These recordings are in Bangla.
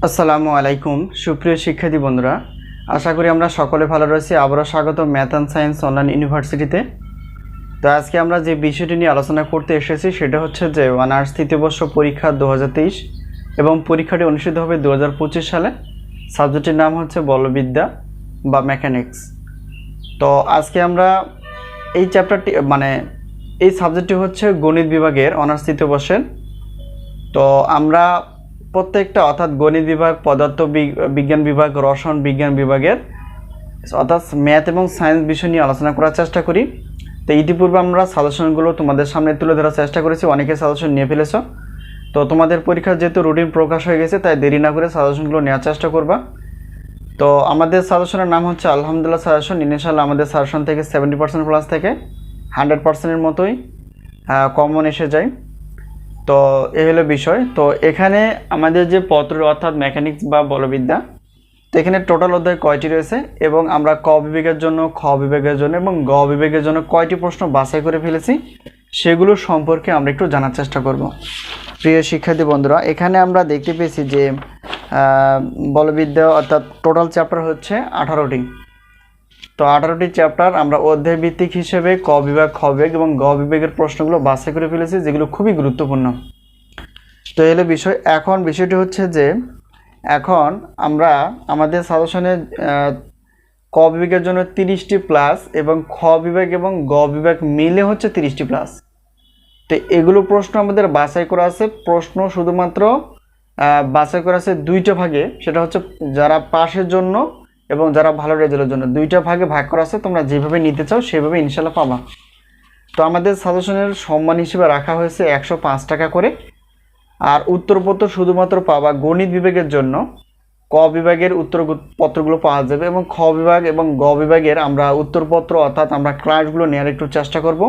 আসসালামু আলাইকুম সুপ্রিয় শিক্ষার্থী বন্ধুরা, আশা করি আমরা সকলে ভালো রয়েছি। আবারও স্বাগত ম্যাথ অ্যান্ড সায়েন্স অনলাইন ইউনিভার্সিটিতে। তো আজকে আমরা যে বিষয়টি নিয়ে আলোচনা করতে এসেছি সেটা হচ্ছে যে অনার্স তৃতীয় বর্ষ পরীক্ষা 2023 এবং পরীক্ষাটি অনুষ্ঠিত হবে 2025 সালে। সাবজেক্টের নাম হচ্ছে বলবিদ্যা বা মেকানিক্স। তো আজকে আমরা এই চ্যাপ্টারটি এই সাবজেক্টটি হচ্ছে গণিত বিভাগের অনার্স তৃতীয় বর্ষের। তো আমরা প্রত্যেকটা অর্থাৎ গণিত বিভাগ, পদার্থ বিজ্ঞান বিভাগ, রসায়ন বিজ্ঞান বিভাগের অর্থাৎ ম্যাথ এবং সায়েন্স বিষয় নিয়ে আলোচনা করার চেষ্টা করি। তো ইতিপূর্বে আমরা সাজেশনগুলো তোমাদের সামনে তুলে ধরার চেষ্টা করেছি, অনেকে সাজেশন নিয়ে ফেলেছ। তো তোমাদের পরীক্ষার যেহেতু রুটিন প্রকাশ হয়ে গেছে তাই দেরি না করে সাজেশনগুলো নেওয়ার চেষ্টা করবা। তো আমাদের সাজেশনের নাম হচ্ছে আলহামদুলিল্লাহ সাজেশন। ইনশাআল্লাহ আমাদের সাজেশন থেকে 70% প্লাস থেকে 100%-এর মতোই কমন এসে যায়। তো এই হলো বিষয়। তো এখানে আমাদের যে পত্র অর্থাৎ মেকানিক্স বা বলবিদ্যা, তো এখানে টোটাল অধ্যায় কয়টি রয়েছে এবং আমরা ক বিভাগের জন্য, খ বিভাগের জন্য এবং গ বিভাগের জন্য কয়টি প্রশ্ন বাছাই করে ফেলেছি সেগুলো সম্পর্কে আমরা একটু জানার চেষ্টা করব। প্রিয় শিক্ষার্থী বন্ধুরা, এখানে আমরা দেখতে পেয়েছি যে বলবিদ্যা অর্থাৎ টোটাল চ্যাপ্টার হচ্ছে 18টি। তো 18টি চ্যাপ্টার আমরা অধ্যায় ভিত্তিক হিসেবে ক বিভাগ, খ বিভাগ এবং গ বিভাগের প্রশ্নগুলো বাছাই করে ফেলেছি, যেগুলো খুবই গুরুত্বপূর্ণ। তো এলো বিষয়। এখন বিষয়টি হচ্ছে যে এখন আমরা আমাদের সাজেশনে ক বিভাগের জন্য 30টি প্লাস এবং খ বিভাগ এবং গ বিভাগ মিলে হচ্ছে 30টি প্লাস। তো এগুলো প্রশ্ন আমাদের বাছাই করা আছে। প্রশ্ন শুধুমাত্র বাছাই করা আছে দুইটা ভাগে, সেটা হচ্ছে যারা পাশের জন্য এবং যারা ভালো রেজাল্টের জন্য দুইটা ভাগে ভাগ করা আছে। তোমরা যেভাবে নিতে চাও সেভাবে ইনশাল্লাহ পাবা। তো আমাদের সাজেশনের সম্মান হিসেবে রাখা হয়েছে 105 টাকা করে। আর উত্তরপত্র শুধুমাত্র পাবা গণিত বিভাগের জন্য ক বিভাগের উত্তরপত্রগুলো পাওয়া যাবে এবং খ বিভাগ এবং গ বিভাগের আমরা উত্তরপত্র অর্থাৎ আমরা ক্লাসগুলো নেওয়ার একটু চেষ্টা করব।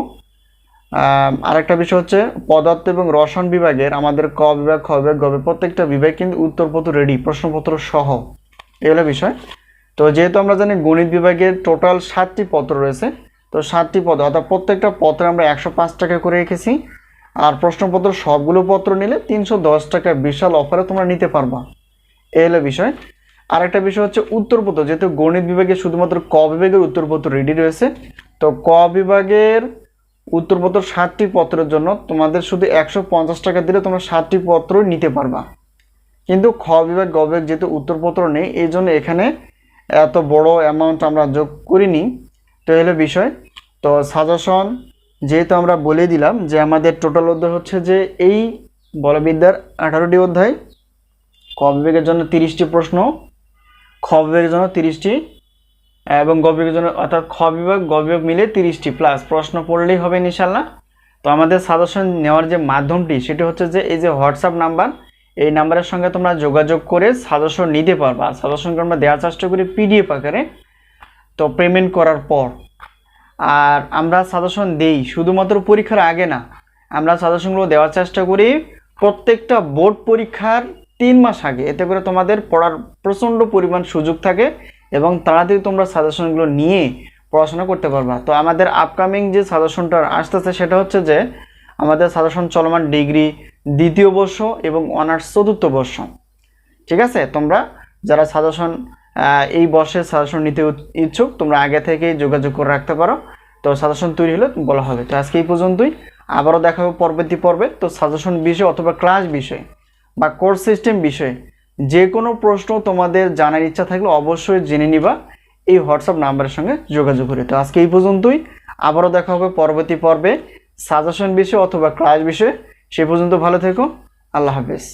আরেকটা বিষয় হচ্ছে পদার্থ এবং রসায়ন বিভাগের আমাদের ক বিভাগ, খ বিভাগ, গ বিভাগ প্রত্যেকটা বিভাগ কিন্তু উত্তরপত্র রেডি, প্রশ্নপত্র সহ। এই হলো বিষয়। তো যেহেতু আমরা জানি গণিত বিভাগের টোটাল 7টি পত্র রয়েছে, তো 7টি পত্র অর্থাৎ প্রত্যেকটা পত্রে আমরা 105 টাকা করে রেখেছি। আর প্রশ্নপত্র সবগুলো পত্র নিলে 310 টাকা বিশাল অফারে তোমরা নিতে পারবা। এই হলো বিষয়। আরেকটা বিষয় হচ্ছে উত্তরপত্র, যেহেতু গণিত বিভাগে শুধুমাত্র ক বিভাগের উত্তরপত্র রেডি রয়েছে, তো ক বিভাগের উত্তরপত্র 7টি পত্রের জন্য তোমাদের শুধু 150 টাকা দিলে তোমরা 7টি পত্র নিতে পারবা। কিন্তু খ বিভাগ, গ বিভাগ যেহেতু উত্তরপত্র নেই, এই জন্য এখানে এত বড় অ্যামাউন্ট আমরা যোগ করিনি। তো এই হলো বিষয়। তো সাজেশন যেহেতু আমরা বলে দিলাম যে আমাদের টোটাল অধ্যায় হচ্ছে যে এই বলবিদ্যার 18টি অধ্যায়, ক বিভাগের জন্য 30টি প্রশ্ন, খ বিভাগের জন্য 30টি এবং গ বিভাগের জন্য অর্থাৎ খ বিভাগ, গ বিভাগ মিলে 30টি প্লাস প্রশ্ন পড়লেই হবে ইনশাল্লাহ। তো আমাদের সাজেশন নেওয়ার যে মাধ্যমটি সেটি হচ্ছে যে এই যে হোয়াটসঅ্যাপ নাম্বার, এই নাম্বারের সঙ্গে তোমরা যোগাযোগ করে সাজেশন নিতে পারবা। সাজেশনকে আমরা দেওয়ার চেষ্টা করি পিডিএফ আকারে, তো পেমেন্ট করার পর। আর আমরা সাজেশন দেই শুধুমাত্র পরীক্ষার আগে না, আমরা সাজেশনগুলো দেওয়ার চেষ্টা করি প্রত্যেকটা বোর্ড পরীক্ষার 3 মাস আগে। এতে করে তোমাদের পড়ার প্রচণ্ড পরিমাণ সুযোগ থাকে এবং তাড়াতাড়ি তোমরা সাজেশনগুলো নিয়ে পড়াশোনা করতে পারবা। তো আমাদের আপকামিং যে সাজেশনটা আসতেছে সেটা হচ্ছে যে আমাদের সাজেশন চলমান ডিগ্রি 2য় বর্ষ এবং অনার্স 4র্থ বর্ষ। ঠিক আছে, তোমরা যারা সাজেশন এই বর্ষের সাজেশন নিতে ইচ্ছুক তোমরা আগে থেকেই যোগাযোগ করে রাখতে পারো। তো সাজেশন তৈরি হলে বলা হবে। তো আজকে এই পর্যন্তই, আবারও দেখা হবে পরবর্তী পর্বে। তো সাজেশন বিষয় অথবা ক্লাস বিষয় বা কোর্স সিস্টেম বিষয়ে যে কোনো প্রশ্ন তোমাদের জানার ইচ্ছা থাকলে অবশ্যই জেনে নিবা এই হোয়াটসঅ্যাপ নাম্বারের সঙ্গে যোগাযোগ করে। তো আজকে এই পর্যন্তই, আবারও দেখা হবে পরবর্তী পর্বে সাজেশন বিষয় অথবা ক্লাস বিষয়ে। সে পর্যন্ত ভালো থেকো, আল্লাহ হাফেজ।